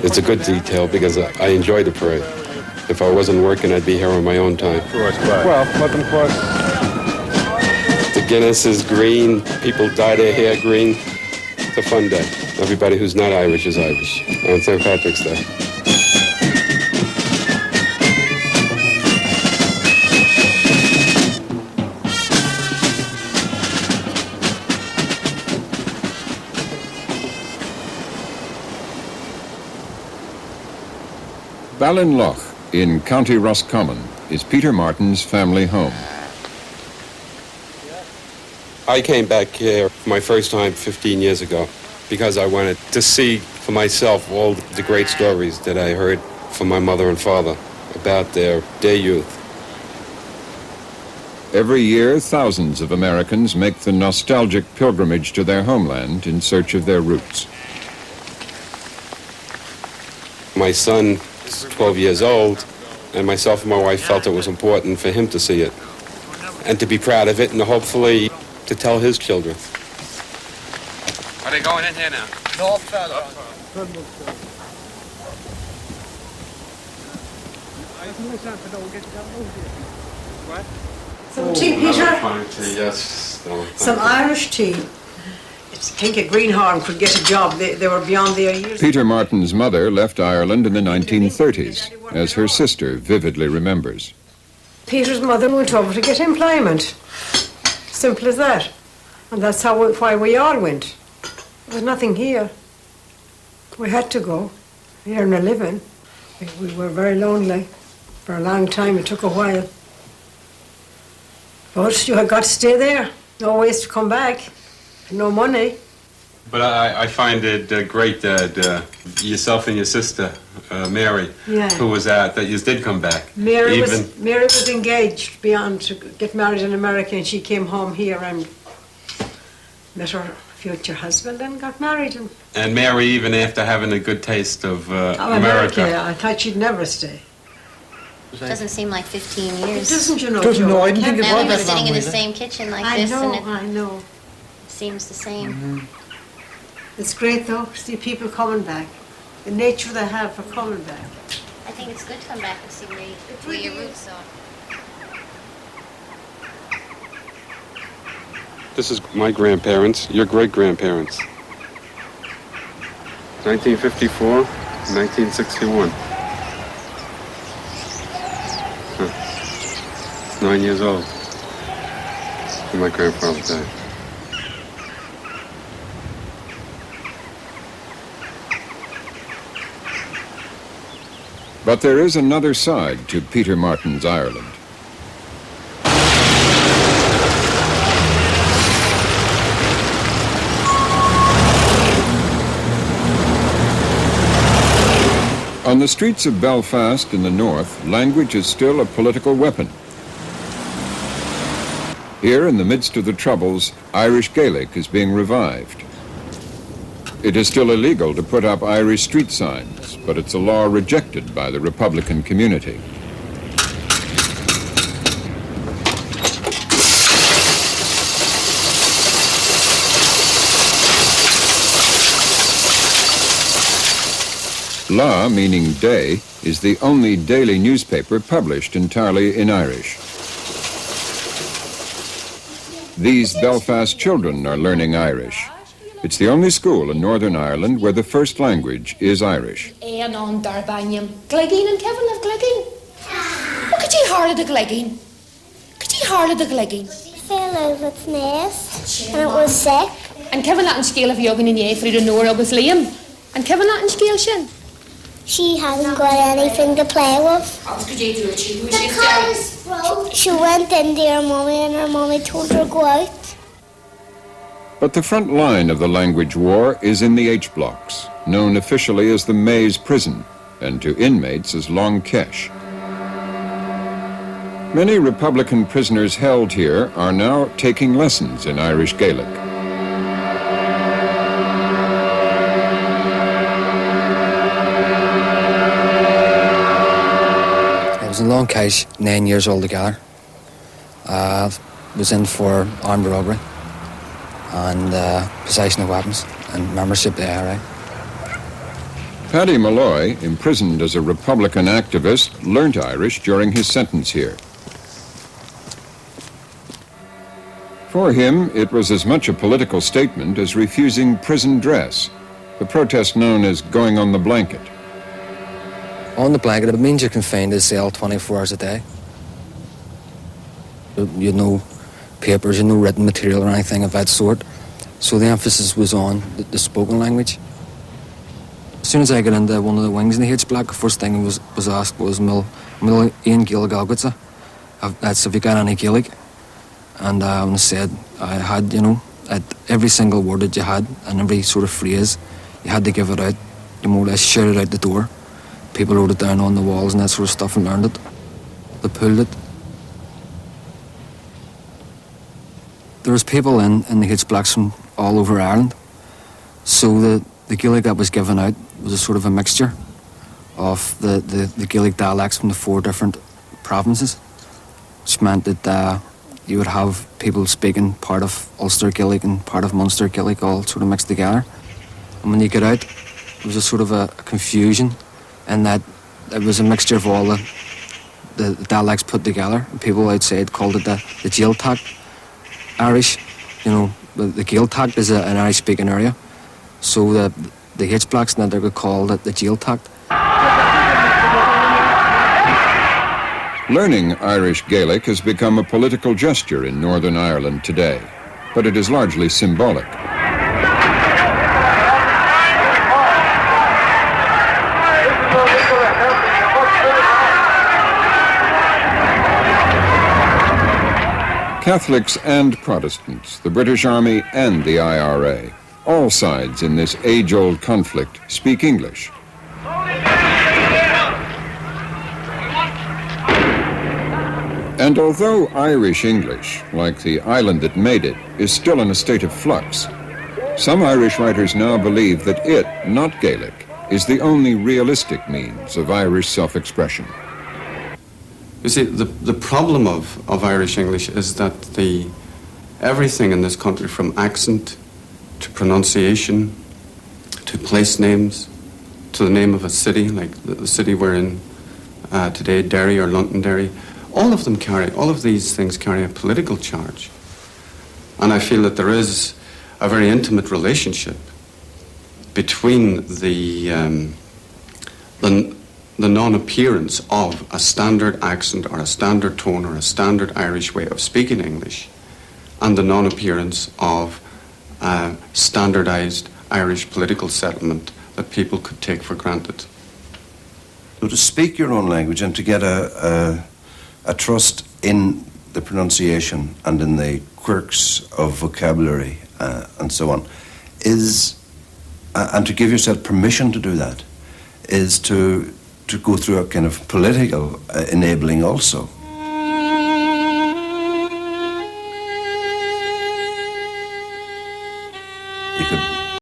It's a good detail because I enjoy the parade. If I wasn't working, I'd be here on my own time. Well, let them cross. The Guinness is green. People dye their hair green. It's a fun day. Everybody who's not Irish is Irish on St. Patrick's Day. Ballinlough in County Roscommon is Peter Martin's family home. I came back here for my first time 15 years ago because I wanted to see for myself all the great stories that I heard from my mother and father about their youth. Every year, thousands of Americans make the nostalgic pilgrimage to their homeland in search of their roots. My son is 12 years old, and myself and my wife felt it was important for him to see it and to be proud of it and hopefully to tell his children. Are they going in here now? No, fella. What? Some tea, Peter? Yes. No, Some Irish tea. I think a greenhorn could get a job. They were beyond their years. Peter Martin's mother left Ireland in the 1930s, as her sister vividly remembers. Peter's mother went over to get employment. Simple as that. And that's why we all went. There was nothing here. We had to go. Earn a living. We were very lonely. For a long time, it took a while. But you had got to stay there. No ways to come back. No money. But I find it great that yourself and your sister, Mary, who was that you did come back. Mary was engaged beyond to get married in America, and she came home here and met her future husband and got married. And Mary, even after having a good taste of America, I thought she'd never stay. It doesn't seem like 15 years. It doesn't, you know, Doesn't, Joe. no, I didn't think it Now was we were that sitting long in the either. same kitchen like I this, know, and it I know. seems the same. Mm-hmm. It's great, though, to see people coming back. The nature they have for coming back. I think it's good to come back and see where your roots are. This is my grandparents, your great-grandparents. 1954, 1961. 9 years old when my grandfather died. But there is another side to Peter Martin's Ireland. On the streets of Belfast in the north, language is still a political weapon. Here, in the midst of the Troubles, Irish Gaelic is being revived. It is still illegal to put up Irish street signs, but it's a law rejected by the Republican community. La, meaning day, is the only daily newspaper published entirely in Irish. These Belfast children are learning Irish. It's the only school in Northern Ireland where the first language is Irish. And on Darbanium, Glegin and Kevin of Glegin. What could you hear of the Glegin? Could you hear of the Glegin? Fell out of its nest and it was sick. And Kevin Latin scale of Yogan and Ye for the Nora was Liam. And Kevin Latin scale shin. She hasn't got anything to play with. What could you do? She went into her mummy and her mummy told her to go out. But the front line of the language war is in the H-blocks, known officially as the Maze Prison, and to inmates as Long Kesh. Many Republican prisoners held here are now taking lessons in Irish Gaelic. I was in Long Kesh, 9 years altogether. Was in for armed robbery and possession of weapons and membership of the IRA. Paddy Malloy, imprisoned as a Republican activist, learnt Irish during his sentence here. For him, it was as much a political statement as refusing prison dress, the protest known as going on the blanket. On the blanket, it means you're confined to the cell 24 hours a day. You had no papers, you had no written material or anything of that sort. So the emphasis was on the spoken language. As soon as I got into one of the wings in the H-Block, the first thing I was asked was, Mill Ian Gaelic Galgwitza. That's if you got any Gaelic. And I said I had, at every single word that you had and every sort of phrase, you had to give it out. You more or less shout it out the door. People wrote it down on the walls and that sort of stuff and learned it. They pulled it. There was people in the H-Blocks from all over Ireland. So the Gaelic that was given out was a sort of a mixture of the Gaelic dialects from the 4 different provinces, which meant that you would have people speaking part of Ulster Gaelic and part of Munster Gaelic all sort of mixed together. And when you get out, there was a sort of a confusion in that it was a mixture of all the dialects put together. People outside called it the Gaeltacht Irish. The Gaeltacht is an Irish-speaking area. So the H-Blocks now they would call it the Gaeltacht. Learning Irish Gaelic has become a political gesture in Northern Ireland today, but it is largely symbolic. Catholics and Protestants, the British Army and the IRA, all sides in this age-old conflict speak English. And although Irish English, like the island that made it, is still in a state of flux, some Irish writers now believe that it, not Gaelic, is the only realistic means of Irish self-expression. You see, the problem of Irish English is that everything in this country, from accent to pronunciation to place names to the name of a city, like the city we're in today, Derry or Londonderry, all of these things carry a political charge. And I feel that there is a very intimate relationship between the non-appearance of a standard accent or a standard tone or a standard Irish way of speaking English and the non-appearance of a standardized Irish political settlement that people could take for granted. So to speak your own language and to get a trust in the pronunciation and in the quirks of vocabulary and so on and to give yourself permission to do that is to go through a kind of political enabling also.